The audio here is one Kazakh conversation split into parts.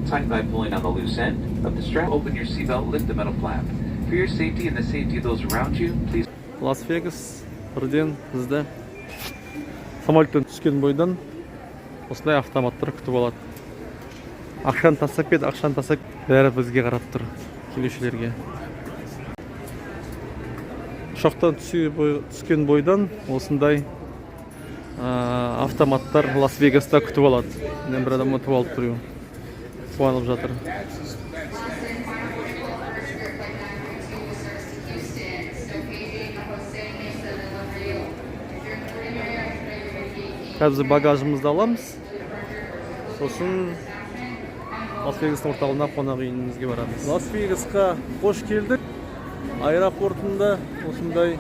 tighten by pulling on the loose end of the strap. Open your seatbelt, lift the metal flap. For your safety and the safety of those around you, please. Лас-Вегас, бірден бізді самолеттен түскен бойдан осылай автоматтар күтіп алады. Ақшаны тастап еді, ақшаны тастап бәрі бізге қарап тұр, келушілерге. Ұшақтан түскен бойдан осындай автоматтар Лас-Вегаста күтіп алады. Мен бір адам ұтып алып тұр, қуанып жатыр. Қазір багажымызды аламыз. Сосын Лас-Вегастың орталығына қонақ үйімізге барамыз. Лас-Вегасқа қош келдік. Аэропортында осындай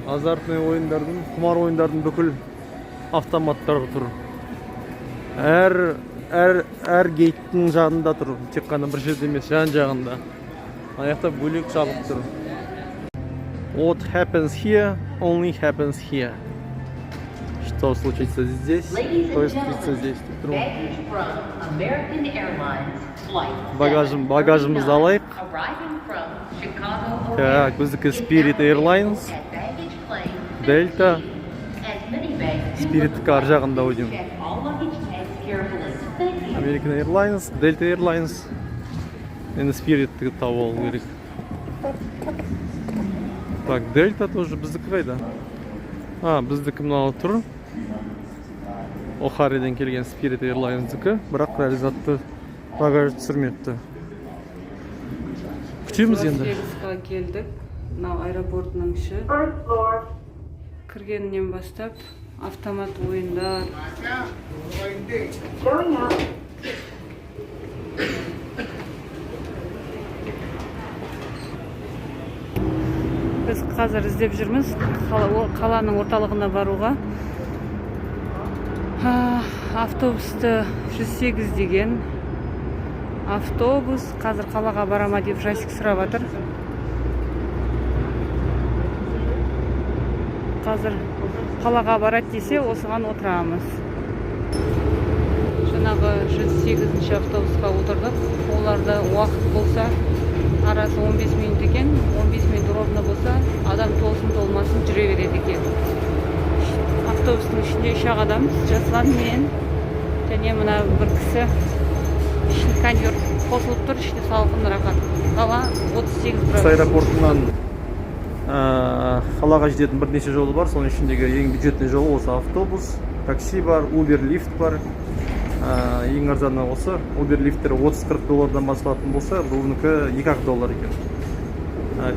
азартный ойындардың, құмар ойындардың бүкіл автоматтары тұр. Әр гейттің жағында тұр. Тек қана бір жерде емес, жан-жағында. Аяқта бөлек жабық тұр. What happens here only happens here. Что случится здесь, то случится здесь. Багажымызды алайық. Так, біздікі Spirit Airlines, Delta, Spirit'ті ар жағында өдем. American Airlines, Delta Airlines, енді Spirit'ті тауып алу керек. Так, Delta тоже біздікі қайда? Біздікі мынау тұр. Охаридан келген Spirit Airlines'дікі, бірақ әлі затты багаж түсірмепті. Күтеміз енді. Лас-Вегасқа келдік. Мынау аэропортының іші. Кіргеннен бастап автомат ойындар. Біз қазір іздеп жүрміз қаланың орталығына баруға. Автобусты 108 деген автобус қазір қалаға барама деп жасик сұрап жатыр. Қазір қалаға барады десе, осыған отырамыз. Жаңағы 108-ші автобусқа отырдық. Оларда уақыт болса, арасы 15 минут екен, 15 минут ровно болса, адам толсын толмасын жүре береді екен. Автобустың ішінде 3 адамыз, Жаслан мен, және мына бір кісі. Ішінде кондер қосылып тұр, ішінде салқын рақат. Қала 38 градус. Аэропортынан қалаға жететін бірнеше жолы бар. Соның ішіндегі ең бюджетный жолы осы автобус, такси бар, Uber, лифт бар. Ең арзаны осы. Uber лифттері 30-40 доллардан басталатын болса, бұныкі $2 екен.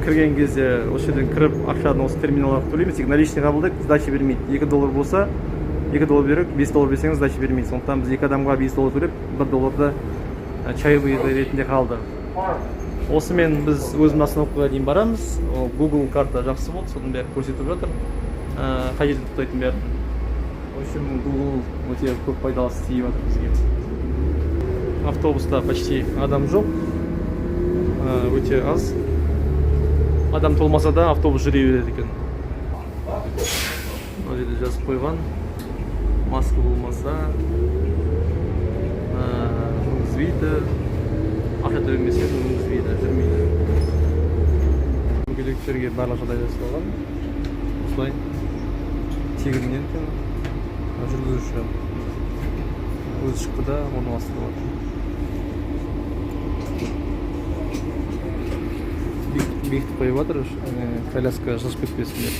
Кірген кезде осы жерден кіріп, ақшаны осы терминалға төлейміз. Тек наличный қабылдайды, сдача бермейді. $2 болса, $2 беріп, $5 берсеңіз сдача бермейді. Сондықтан біз 2 адамға $5 төлеп, $1 чаевые ретінде қалды. Осымен біз өзім остановкаға дейін барамыз. Google карта жақсы болды, соның бәрі көрсетіп жатыр. Қай жерде тоқтайтын бәрі. В общем, Google өте көп пайдалысы тиіп жатыр бізге. Автобуста почти адам жоқ. Өте аз. Адам толмаса да автобус жүре береді екен. Мына жерде жазып қойған. Маска болмаса мүгізбейді. Ақша төлемесе мүгізбейді, жүрмейді. Мүгедектерге барлық жағдай жасалған. Осылай тегіннен жүргізуші өзі шықты да орналастырылады. Бекітіп қойып жатыр, коляска жазып кетпесін деп.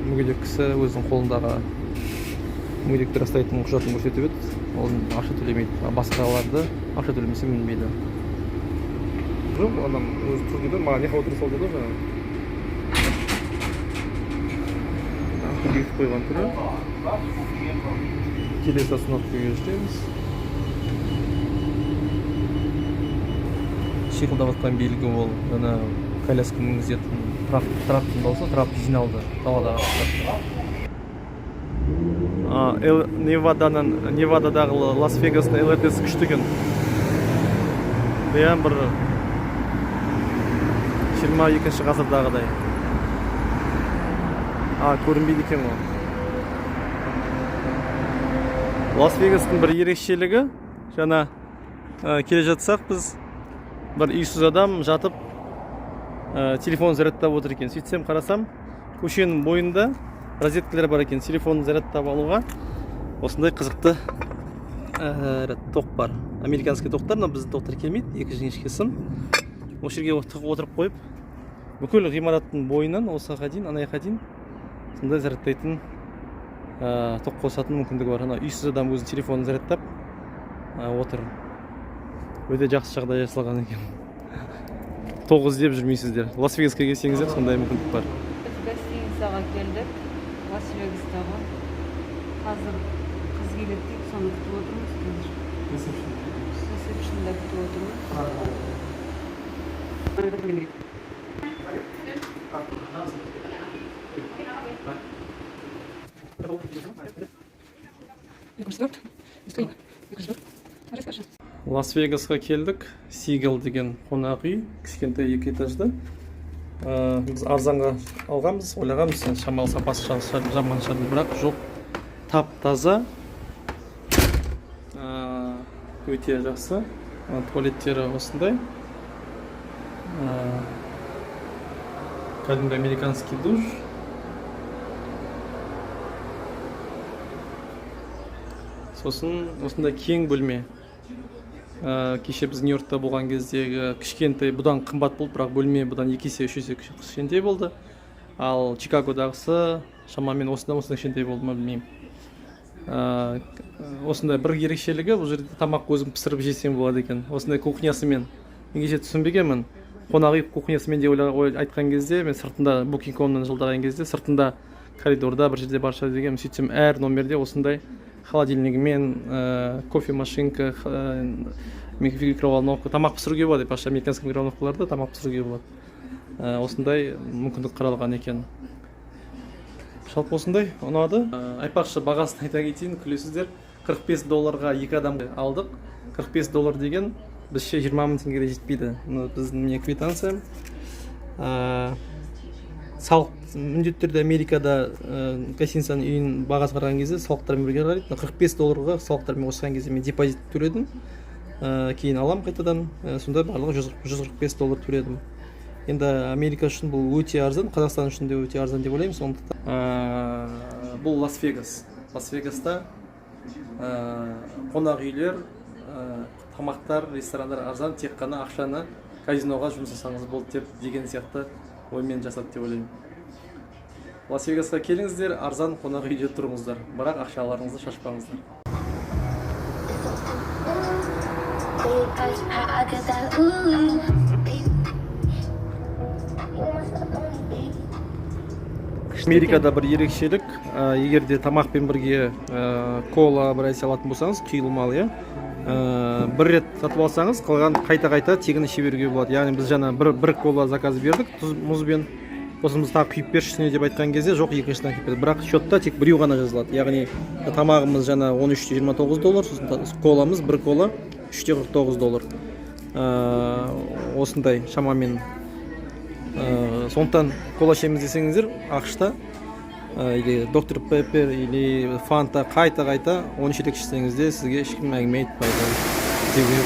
Мүгедек кісі өзінің қолындағы мүгедектер растайтын құжатын көрсетіп еді. Ол ақша төлемейді. Басқаларды ақша төлемесе мінбейді. Жоқ, адам өзі тұр деді, маған неқа отыры сол деді жаңа. Бекітіп қойған түрі. Келесі остановкаға жетеміз. Шиқылдап жатқан белгі ол коляска мінгізетін траптың болса, трапты жиналды даладағы Невададағы Лас-Вегастың ЛРТ-сі күшті екен. Прям бір 22-ші ғасырдағыдай. Көрінбейді екен ол. Лас-Вегастың бір ерекшелігі, жаңа келе жатсақ біз бір үйсіз адам жатып телефон зарядтап отыр екен. Сөйтсем қарасам, көшенің бойында розеткалар бар екен. Телефонын зарядтап алуға осындай қызықты тоқ бар. Американский тоқтар, но біздің тоқтар келмейді, 2 жіңішке сым. Осы жерге отырып қойып, бүкіл ғимараттың бойынан осыға дейін, анаяққа дейін сондай зарядтайтын тоқ қосатын мүмкіндігі бар. Ана үйсіз адам өзінің телефонын зарядтап отыр. Өте жақсы жағдай жасалған екен. Тоқ іздеп жүрмейсіздер. Лас-Вегасқа келсеңіздер сондай мүмкіндік бар. Біз гостиницаға келдік, Лас-Вегастағы. Қазір қыз келеді деп соны күтіп отырмыз. Ресепшнда күтіп отырмыз. Лас-Вегасқа келдік. Сигел деген қонақ үй, кішкентай 2 этажды. Біз арзанға алғанбыз, ойлағанбыз, шамалы сапасы жаман шығар, бірақ жоқ. Тап-таза, өте жақсы. Туалеттері осындай. Кәдімгі американский душ. Сосын осындай кең бөлме. Кеше біз Нью-Йоркта болған кездегі кішкентай, бұдан қымбат болды, бірақ бөлме бұдан 2 есе 3 есе кішкентай болды. Ал Чикагодағысы шамамен осындай кішкентай болды ма білмеймін. Осындай бір ерекшелігі, бұл жерде тамақ өзім пісіріп жесем болады екен. Осындай кухнясымен. Мен кеше түсінбегенмін. Қонақ үй кухнясымен де айтқан кезде, мен сыртында Booking.com-нан жылдаған кезде, сыртында коридорда бір жерде бар шығар деген, сөйтсем әр номерде осындай холодильнигімен, кофе машинка, микроволновка, тамақ пісіруге болады. Паша американский микроволновкаларда тамақ пісіруге болады. Осындай мүмкіндік қаралған екен. Жалпы осындай ұнады. Айтпақшы, бағасын айта кетейін, күлесіздер. $45-ға 2 адам алдық. $45 деген бізше 20 000 теңгеге жетпейді. Біздің не квитанция. Салық міндетті түрде Америкада гостиницаның үйін бағасы қараған кезде салықтармен бірге қарайды. $45-ға салықтармен қосқан кезде мен депозит төледім. Кейін алам қайтадан. Сонда барлығы $145 төледім. Енді Америка үшін бұл өте арзан, Қазақстан үшін де өте арзан деп ойлаймын. Сондықтан бұл Лас-Вегас. Лас-Вегаста қонақ үйлер, тамақтар, ресторандар арзан, тек қана ақшаны казиноға жұмсасаңыз болды деген сияқты оймен жасады деп ойлаймын. Лас-Вегасқа келіңіздер, арзан қонақ үйде тұрыңыздар, бірақ ақшаларыңызды шашпаңыздар. Америкада бір ерекшелік, егерде тамақпен бірге кола бір әсе алатын болсаңыз, құйылмалы, бір рет сатып алсаңыз, қалған қайта-қайта тегін іше беруге болады. Яғни біз жаңа бір кола заказ бердік, мұзбен, осымыз тағы құйып бершісіне деп айтқан кезде, жоқ екіншіден құйып берді. Бірақ счетта тек біреу ғана жазылады. Яғни тамағымыз жаңа $13.29, сосын коламыз, бір кола $3.49. Осындай шамамен. Сондықтан кола ішеміз десеңіздер, ақшта или доктор Пеппер или Фанта қайта-қайта 13 рет ішсеңізде сізге ешкім әңгіме айтпайды деуге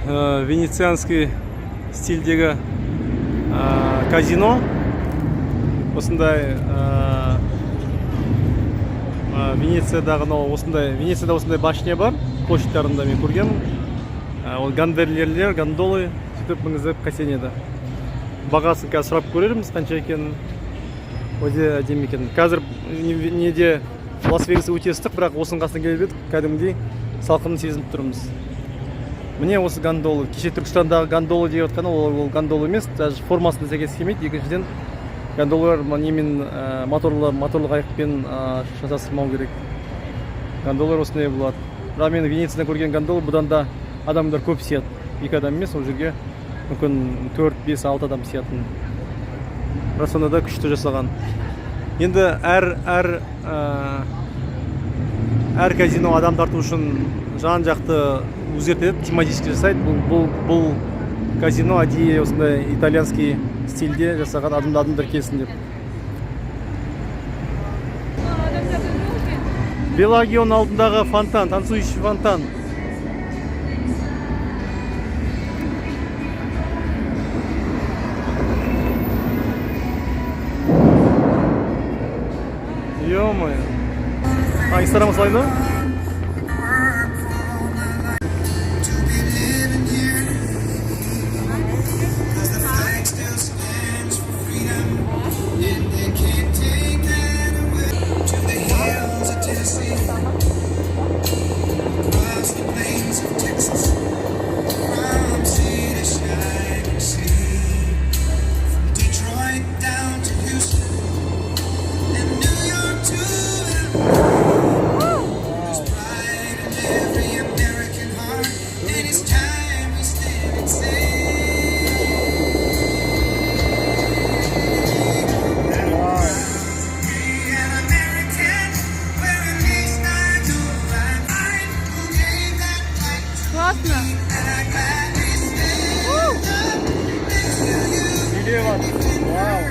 болады. Венецианский стильдегі казино. Осындай Венецияда осындай башня бар, площадьтарында мен көргенмін. Ол гондолерлер, гондолы сөйтіп мінгізіп қасенеді. Бағасын қазір сұрап көрерміз, қанша екенін. Өте әдемі екен. Қазір неде Лас-Вегас өте ыстық, бірақ осының қасына келіп едік, кәдімгідей салқынын сезініп тұрмыз. Міне осы гондолы. Кеше Түркістандағы гондолы деп отқаны, ол гондолы емес, даже формасына сәйкес келмейді. Екіншіден гондолалар немен моторлы қайықпен жасастырмау керек. Гондолалар осындай болады. Бірақ мен Венецияда көрген гондолы бұдан да адамдар көп сияды. 2 адам емес, ол жерге мүмкін 4, 5, 6 адам сиятын. Бірақ сонда да күшті жасаған. Енді әр казино адам тарту үшін жан-жақты өзгертеді, тематически жасайды. Бұл казино әдейі осындай итальянский стилде жасаған адымдардың тіркесін деп. Белагион алдындағы фонтан, танцующий фонтан. Ё-моё. Инстаграм слайда? Классно. Вау.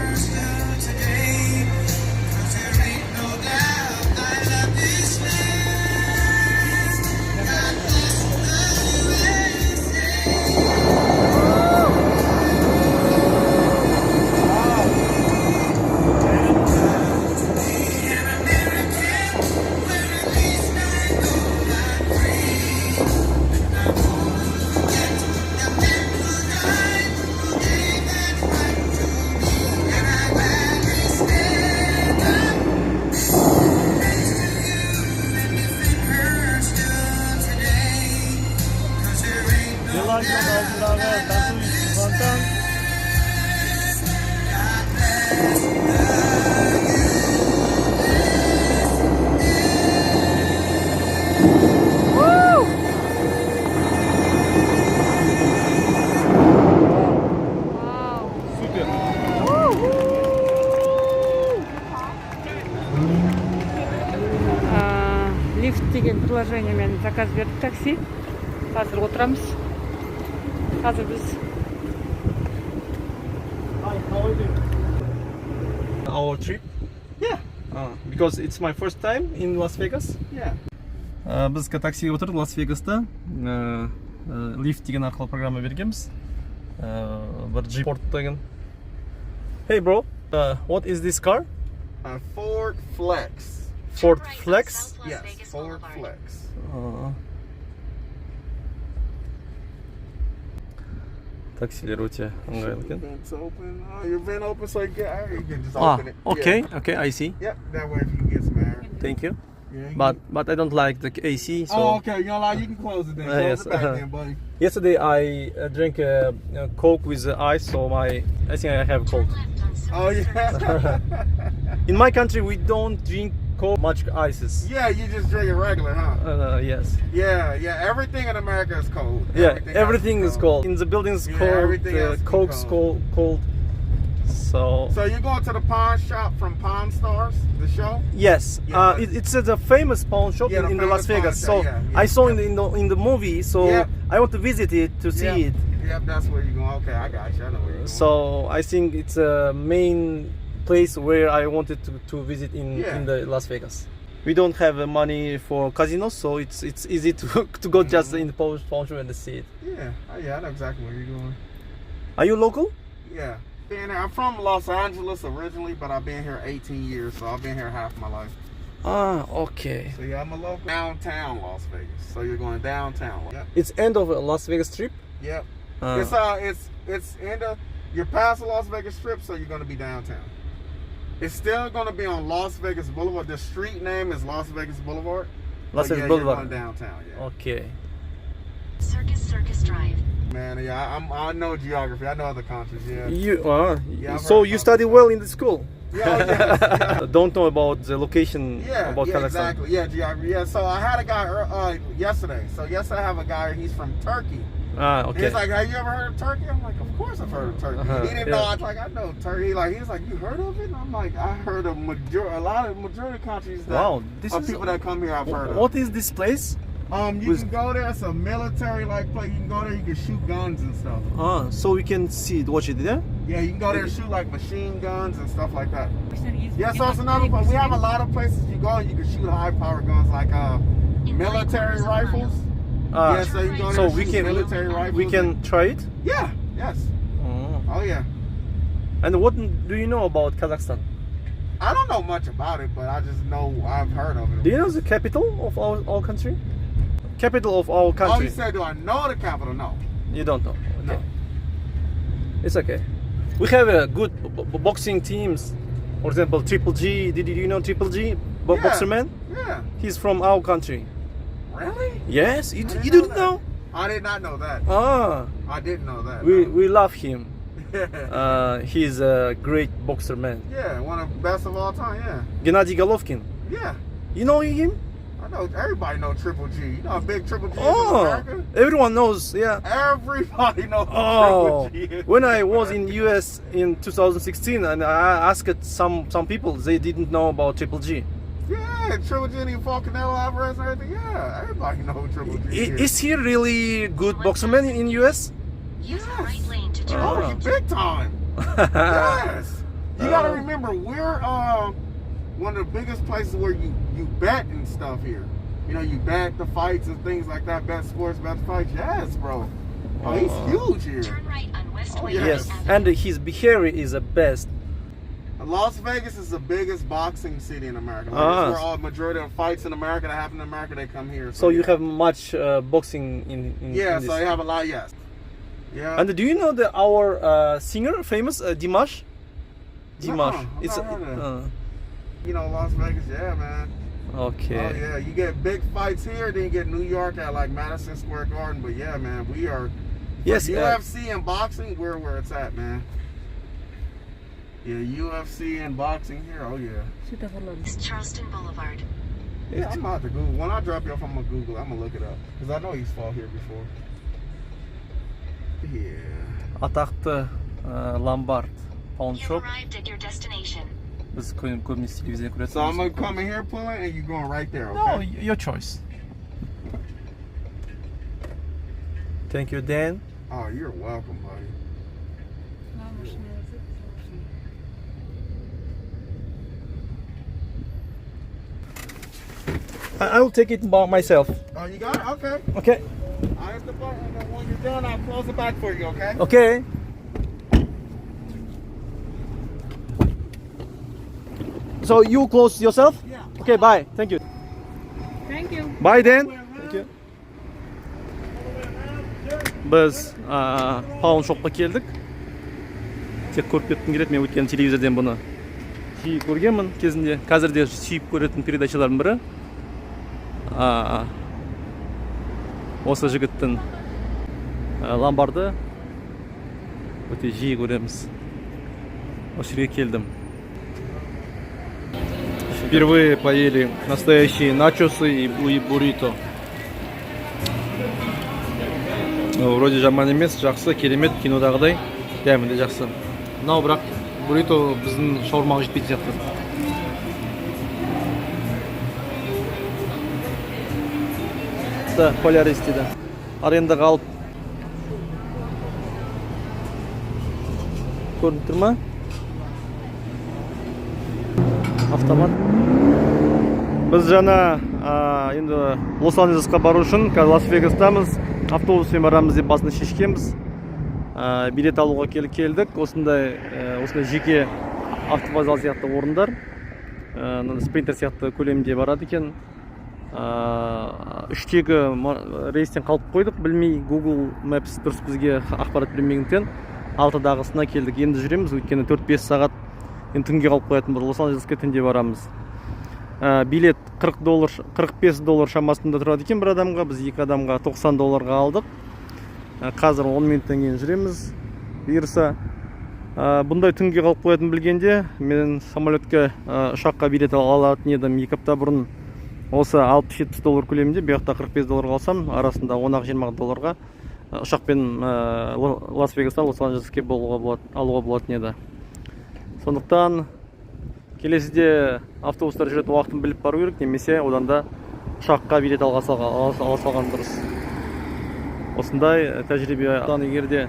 Белагион алдындағы танцующий фонтан. Вау. Супер. Лифт деген приложениемен заказ бердік такси. Қазір отырамыз. Қазір біз Our trip? Yeah, Because it's my first time in Las Vegas. yeah. Біз таксиге отырдық Лас-Вегаста. Лифт деген арқылы программа бергенбіз. Бір G-Port деген. Hey bro, what is this car? A Ford Flex. Ford Flex. Yes, Ford Flex. Таксилер өте ыңғайлы екен. Vent's open. Oh, your vent open so you can just Ah, open it. okay, Yeah. okay, I see. Yep, that way if you can get some air. Thank you. Yeah, you But I don't like the AC. So Oh, okay. You know, like you can close it then. Close yes, it back uh-huh. then, buddy. yesterday I drank Coke with ice, so I think I have cold. Oh yeah. In my country, we don't drink Coke much ices. Yeah, you just drink it regular, huh? Yes. Yeah, yeah. Everything in America is cold. Yeah, else everything is cold. In the buildings, Yeah, cold. everything else is Coke's cold. So So you're going to the pawn shop from Pawn Stars, the show? yes, Yeah. it's a famous pawn shop Yeah, the in the Las famous pawn Vegas. shop, So yeah, yeah, I saw yeah. in the movie. So Yeah. I want to visit it to see Yep. it. Yep, that's where you're going. Okay, I got you. I know where you're going. So I think it's a main place where I wanted to visit Yeah. in the Las Vegas. We don't have money for casinos, so it's easy to to go just in the pawn shop and see it. Yeah, yeah, I know exactly where you're going. Are you local? Yeah, been here. I'm from Los Angeles originally, but I've been here 18 years, so I've been here half my life. Ah, okay. So yeah, I'm a local. Downtown Las Vegas. So you're going downtown. Yep. It's end of a Las Vegas trip. Yep. Uh, It's end of. You're past the Las Vegas Strip, so you're going to be downtown. It's still going to be on Las Vegas Boulevard. The street name is Las Vegas Boulevard. Las But Vegas yeah, Boulevard. You're going downtown. Yeah. Okay. Circus Drive. Man, yeah, I know geography. I know other countries. Yeah. You I've so heard you about study it. well in the school. Yeah, yes, yeah. Don't know about the location Yeah, about yeah, Kazakhstan. exactly. Yeah, geography. Yeah, so I had a guy yesterday. So yesterday I have a guy. He's from Turkey. Ah, And okay. he's like, "Have you ever heard of Turkey?" I'm like, "Of course I've heard of Turkey." Uh-huh, He didn't yeah. know. I was like, "I know Turkey." He's like, "You heard of it?" And I'm like, "I heard of a lot of majority countries that Wow, this of is people that come here. I've heard of." What is this place? You can go there. It's a military like place. You can go there. You can shoot guns and stuff. So we can see watch it, yeah? Yeah, you can go there and shoot like machine guns and stuff like that. Yeah, so it's another place. We have a lot of places you go and you can shoot high power guns like military rifles. Yeah, so you can go there So and we shoot can military rifles. we can try it. Yeah. Yes. Oh yeah. And what do you know about Kazakhstan? I don't know much about it, but I just know I've heard of it. Do you know the capital of our country? Capital of our Oh, country. you said, do I know the capital? No. You don't know. No. Okay. It's okay. We have a good boxing teams. For example, Triple G. Did you know Triple G? Yeah. Boxer man. Yeah. He's from our country. Really? Yes. You didn't didn't know know? I did not know that. Ah. I didn't know that. We love him. no. He's a great boxer man. Yeah, one of the best of all time. Yeah. Gennady Golovkin. Yeah. You know him? I know everybody know Triple G. You know how big Triple G is in Oh, America? everyone knows. Yeah. Everybody knows Oh, Triple G is. when I was in US in 2016 and I asked some people, they didn't know about Triple G. Yeah, Triple G and he fought Canelo Alvarez and everything. Yeah, everybody knows Triple G is. Is he really good boxer man in US? Use the right lane to turn Oh, left. big time. Yes. You gotta Oh. remember, we're one of the biggest places where you bet and stuff here. You know, you bet the fights and things like that. Bet sports, bet fights. Yes, bro. Oh, he's huge here. Turn right on West Oh, White Yes, Avenue. and his behavior is the best. Las Vegas is the biggest boxing city in America. Like, Ah. it's where all majority of fights in America that happen in America, they come here. So you yeah. have much boxing in Yeah, in so this. you have a lot. Yes. Yeah. And do you know our singer, famous Dimash? Dimash. I've It's not heard of You know, Las Vegas. Yeah, man. okay. Oh yeah, you get big fights here, then you get New York at like Madison Square Garden. But yeah, man, we are. Yes, UFC and boxing, we're where it's at, man. Yeah, UFC and boxing here. Oh yeah. It's Charleston Boulevard. Yeah, I'm about to Google. When I drop you off, I'm gonna Google. I'm gonna look it up because I know he's fought here before. Yeah. Атақты Lombard pawn You've shop. arrived at your destination. Biz көбінесе телевизия көретінбіз. So I'm gonna come in here pulling, and you're going right there. No, Okay. your choice. Thank you, Dan. Oh, you're welcome, buddy. I will take it by myself. Oh, you got it? Okay. Okay. I hit the button, and then when you're done, I'll close it back for you. Okay. Okay. So you close yourself? Yeah. Okay, bye. Thank you. Thank you. Bye Dan. Thank you. Biz pawn shopқа келдік. Тек көріп кеткім келеді. Мен өткен телевизорден бұны жиі көргенмін кезінде. Қазір де сүйіп көретін передачалардың бірі. Осы жігіттің ломбарды өте жиі көреміз. Осы жерге келдім. Впервые поели настоящие начосы и буррито. Вроде жаман емес, жақсы, керемет, кинодағыдай. Дәмінде жақсы. Мынау бірақ буррито біздің шаурмаға жетпейтін сияқты. Полярис дейді. Арендаға алып көрініп тұр ма? Автомат. Біз жаңа енді Лос-Анджелесқа бару үшін Лас-Вегастамыз, автобуспен барамыз деп басында шешкенбіз. Билет алуға келдік. Осындай жеке автовокзал сияқты орындар. Спринтер сияқты көлемде барады екен. Үштегі рейстен қалып қойдық. Білмей, Google Maps дұрыс бізге ақпарат бермегендіктен 6-дағысына келдік. Енді жүреміз, өйткені 4-5 сағат түнге қалып қоятын бір Лос-Анджелеске түнде барамыз. Билет $40-45 шамасында тұрады екен бір адамға. Біз 2 адамға $90 алдық. Қазір 10 минуттан кейін жүреміз. Бұйырса, бұндай түнге қалып қоятын білгенде, мен самолетке, ұшаққа билет алатын едім 2 апта бұрын. Осы $60-70 көлемінде, бұяқта $45 алсам, арасында $10-20 ұшақпен Лас-Вегастан, Лос-Анджелеске алуға болатын еді. Сондықтан келесіде автобустар жүретін уақытын біліп бару керек, немесе одан да ұшаққа билет ала салған дұрыс. Осындай тәжірибе. Егер де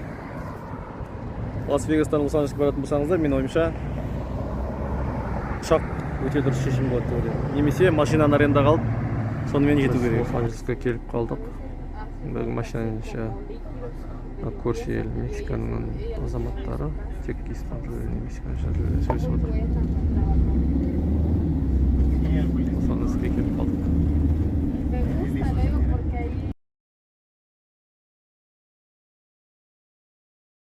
Лас-Вегастан Лос-Анджелеске баратын болсаңыздар, мен ойымша ұшақ өте дұрыс шешім болады деп ойлаймын. Немесе машинаны арендаға алып, сонымен жету керек. Лос-Анджелеске келіп қалдық. Бүгін машинаның көрші ел Мексиканың азаматтары тек испанша мексиканша сөйлесіп отыр. Лос-Анджелеске келіп қалдық.